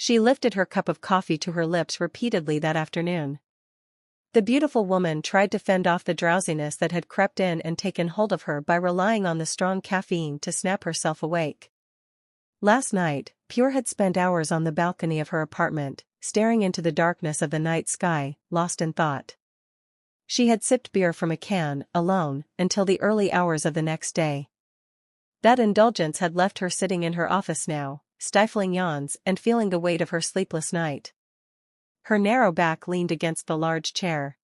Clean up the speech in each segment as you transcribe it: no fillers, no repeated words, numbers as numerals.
She lifted her cup of coffee to her lips repeatedly that afternoon. The beautiful woman tried to fend off the drowsiness that had crept in and taken hold of her by relying on the strong caffeine to snap herself awake. Last night, Pure had spent hours on the balcony of her apartment, staring into the darkness of the night sky, lost in thought. She had sipped beer from a can, alone, until the early hours of the next day. That indulgence had left her sitting in her office now, stifling yawns and feeling the weight of her sleepless night. Her narrow back leaned against the large chair.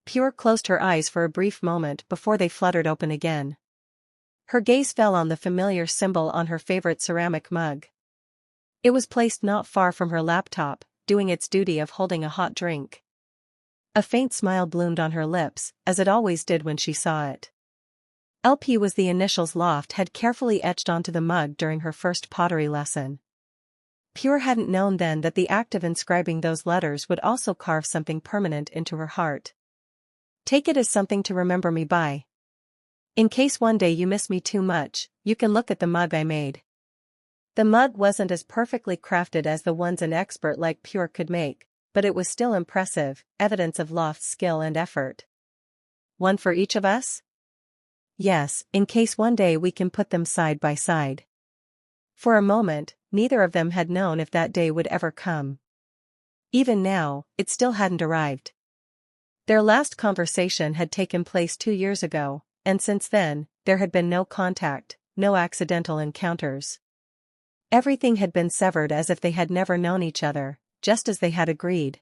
Pure closed her eyes for a brief moment before they fluttered open again. Her gaze fell on the familiar symbol on her favorite ceramic mug. It was placed not far from her laptop, doing its duty of holding a hot drink. A faint smile bloomed on her lips, as it always did when she saw it. LP was the initials Loft had carefully etched onto the mug during her first pottery lesson. Pure hadn't known then that the act of inscribing those letters would also carve something permanent into her heart. Take it as something to remember me by. In case one day you miss me too much, you can look at the mug I made. The mug wasn't as perfectly crafted as the ones an expert like Pure could make, but it was still impressive, evidence of Loft's skill and effort. One for each of us? Yes, in case one day we can put them side by side. For a moment, neither of them had known if that day would ever come. Even now, it still hadn't arrived. Their last conversation had taken place 2 years ago, and since then, there had been no contact, no accidental encounters. Everything had been severed as if they had never known each other, just as they had agreed.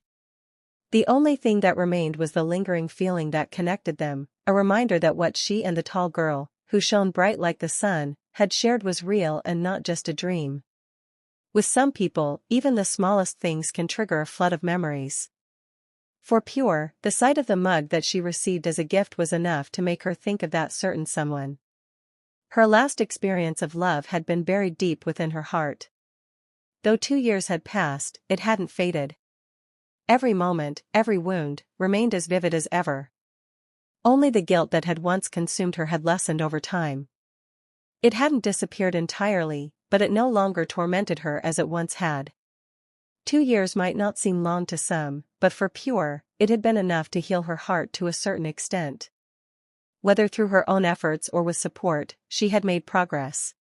The only thing that remained was the lingering feeling that connected them, a reminder that what she and the tall girl, who shone bright like the sun, had shared was real and not just a dream. With some people, even the smallest things can trigger a flood of memories. For Pure, the sight of the mug that she received as a gift was enough to make her think of that certain someone. Her last experience of love had been buried deep within her heart. Though 2 years had passed, it hadn't faded. Every moment, every wound, remained as vivid as ever. Only the guilt that had once consumed her had lessened over time. It hadn't disappeared entirely, but it no longer tormented her as it once had. 2 years might not seem long to some, but for Pure, it had been enough to heal her heart to a certain extent. Whether through her own efforts or with support, she had made progress.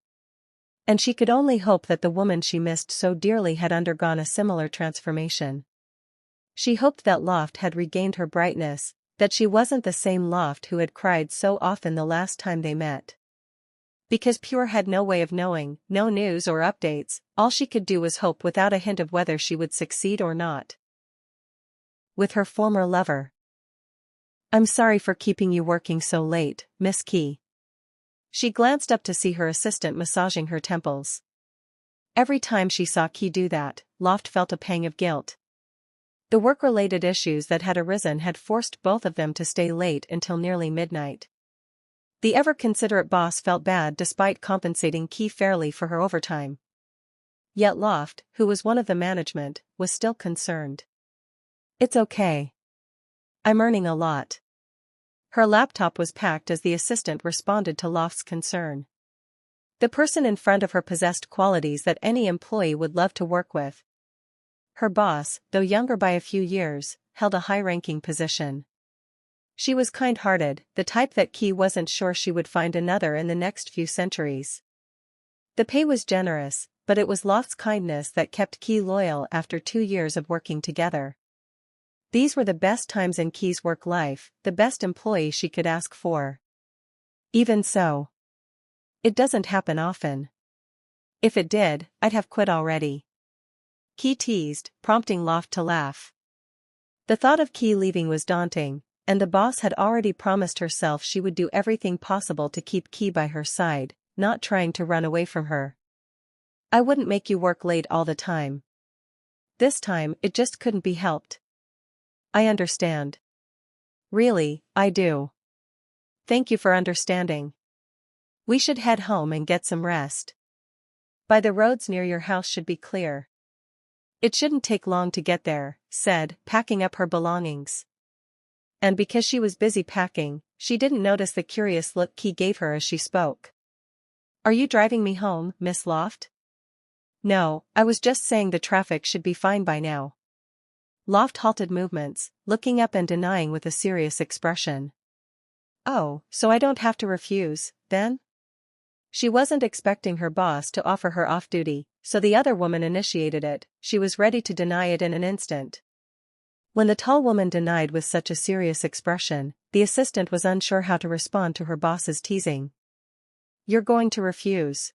And she could only hope that the woman she missed so dearly had undergone a similar transformation. She hoped that Loft had regained her brightness, that she wasn't the same Loft who had cried so often the last time they met. Because Pure had no way of knowing, no news or updates, all she could do was hope without a hint of whether she would succeed or not. With her former lover. "I'm sorry for keeping you working so late, Miss Key." She glanced up to see her assistant massaging her temples. Every time she saw Key do that, Loft felt a pang of guilt. The work-related issues that had arisen had forced both of them to stay late until nearly midnight. The ever-considerate boss felt bad despite compensating Key fairly for her overtime. Yet Loft, who was one of the management, was still concerned. "It's okay. I'm earning a lot." Her laptop was packed as the assistant responded to Loft's concern. The person in front of her possessed qualities that any employee would love to work with. Her boss, though younger by a few years, held a high-ranking position. She was kind-hearted, the type that Key wasn't sure she would find another in the next few centuries. The pay was generous, but it was Loft's kindness that kept Key loyal after 2 years of working together. These were the best times in Key's work life, the best employee she could ask for. Even so, it doesn't happen often. If it did, I'd have quit already. Key teased, prompting Loft to laugh. The thought of Key leaving was daunting, and the boss had already promised herself she would do everything possible to keep Key by her side, not trying to run away from her. "I wouldn't make you work late all the time. This time, it just couldn't be helped." "I understand. Really, I do. Thank you for understanding. We should head home and get some rest. By the roads near your house should be clear." "It shouldn't take long to get there," said, packing up her belongings. And because she was busy packing, she didn't notice the curious look Key gave her as she spoke. "Are you driving me home, Miss Loft?" No, I was just saying the traffic should be fine by now. Loft halted movements, looking up and denying with a serious expression. Oh, so I don't have to refuse, then? She wasn't expecting her boss to offer her off-duty, so the other woman initiated it. She was ready to deny it in an instant. When the tall woman denied with such a serious expression, the assistant was unsure how to respond to her boss's teasing. You're going to refuse?